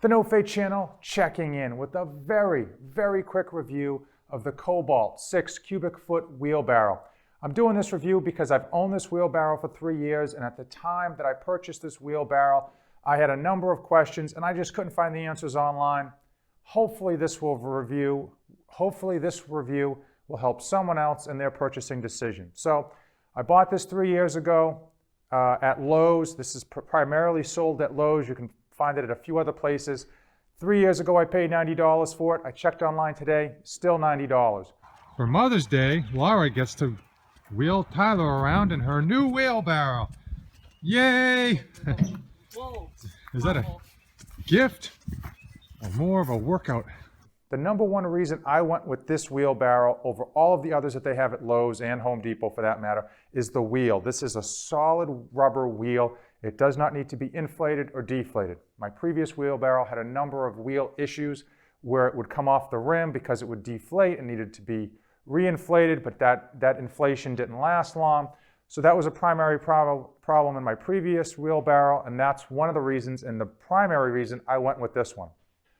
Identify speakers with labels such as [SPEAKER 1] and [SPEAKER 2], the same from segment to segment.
[SPEAKER 1] The No Fate channel checking in with a very quick review of the Cobalt 6 cubic foot wheelbarrow. I'm doing this review because I've owned this wheelbarrow for 3 years, and at the time that I purchased this wheelbarrow, I had a number of questions and I just couldn't find the answers online. Hopefully this review will help someone else in their purchasing decision. So I bought this 3 years ago at Lowe's. This is primarily sold at Lowe's. You can find it at a few other places. 3 years ago, I paid $90 for it. I checked online today, still $90.
[SPEAKER 2] For Mother's Day, Laura gets to wheel Tyler around in her new wheelbarrow. Yay!
[SPEAKER 3] Whoa.
[SPEAKER 2] Is that a gift or more of a workout?
[SPEAKER 1] The number one reason I went with this wheelbarrow over all of the others that they have at Lowe's and Home Depot for that matter is the wheel. This is a solid rubber wheel. It does not need to be inflated or deflated. My previous wheelbarrow had a number of wheel issues where it would come off the rim because it would deflate and needed to be reinflated, but that inflation didn't last long. So that was a primary problem in my previous wheelbarrow, and that's one of the reasons and the primary reason I went with this one.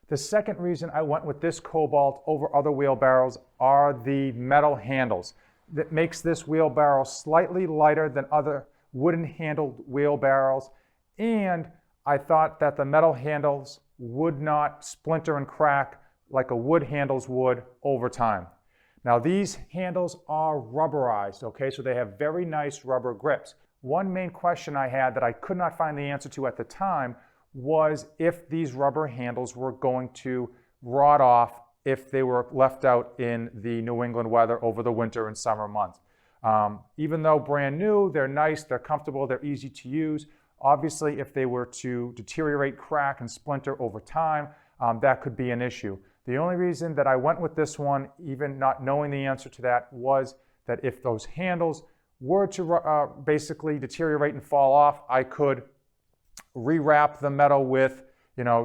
[SPEAKER 1] The second reason I went with this Cobalt over other wheelbarrows are the metal handles. That makes this wheelbarrow slightly lighter than other wooden handled wheelbarrows, and I thought that the metal handles would not splinter and crack like a wood handles would over time. Now these handles are rubberized, okay, so they have very nice rubber grips. One main question I had that I could not find the answer to at the time was if these rubber handles were going to rot off if they were left out in the New England weather over the winter and summer months. Even though brand new, they're nice, they're comfortable, they're easy to use. Obviously, if they were to deteriorate, crack, and splinter over time, that could be an issue. The only reason that I went with this one, even not knowing the answer to that, was that if those handles were to basically deteriorate and fall off, I could rewrap the metal with,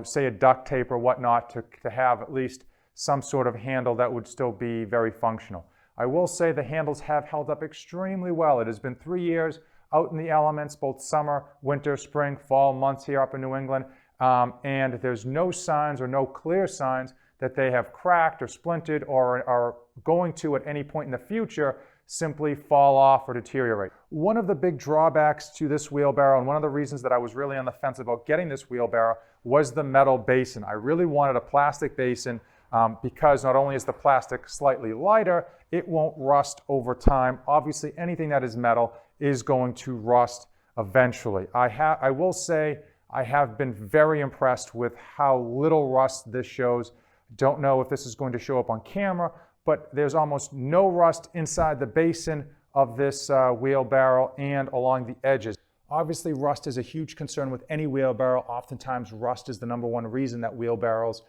[SPEAKER 1] say a duct tape or whatnot to have at least some sort of handle that would still be very functional. I will say the handles have held up extremely well. It has been 3 years out in the elements, both summer, winter, spring, fall months here up in New England, and there's no signs or no clear signs that they have cracked or splintered or are going to at any point in the future simply fall off or deteriorate. One of the big drawbacks to this wheelbarrow, and one of the reasons that I was really on the fence about getting this wheelbarrow, was the metal basin. I really wanted a plastic basin because not only is the plastic slightly lighter, it won't rust over time. Obviously, anything that is metal is going to rust eventually. I will say I have been very impressed with how little rust this shows. Don't know if this is going to show up on camera, but there's almost no rust inside the basin of this wheelbarrow and along the edges. Obviously, rust is a huge concern with any wheelbarrow. Oftentimes, rust is the number one reason that wheelbarrows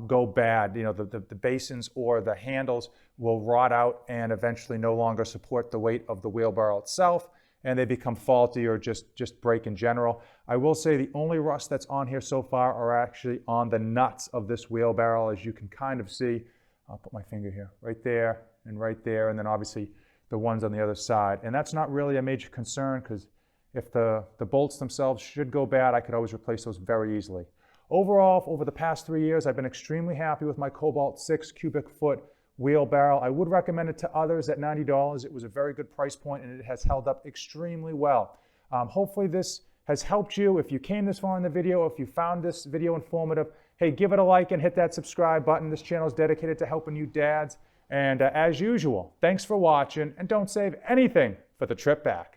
[SPEAKER 1] go bad. The basins or the handles will rot out and eventually no longer support the weight of the wheelbarrow itself, and they become faulty or just break in general. I will say the only rust that's on here so far are actually on the nuts of this wheelbarrow, as you can kind of see. I'll put my finger here, right there, and then obviously the ones on the other side. And that's not really a major concern because if the bolts themselves should go bad, I could always replace those very easily. Overall, over the past 3 years, I've been extremely happy with my Cobalt 6 cubic foot wheelbarrow. I would recommend it to others at $90. It was a very good price point and it has held up extremely well. Hopefully this has helped you. If you came this far in the video, if you found this video informative, hey, give it a like and hit that subscribe button. This channel is dedicated to helping you dads. And as usual, thanks for watching, and don't save anything for the trip back.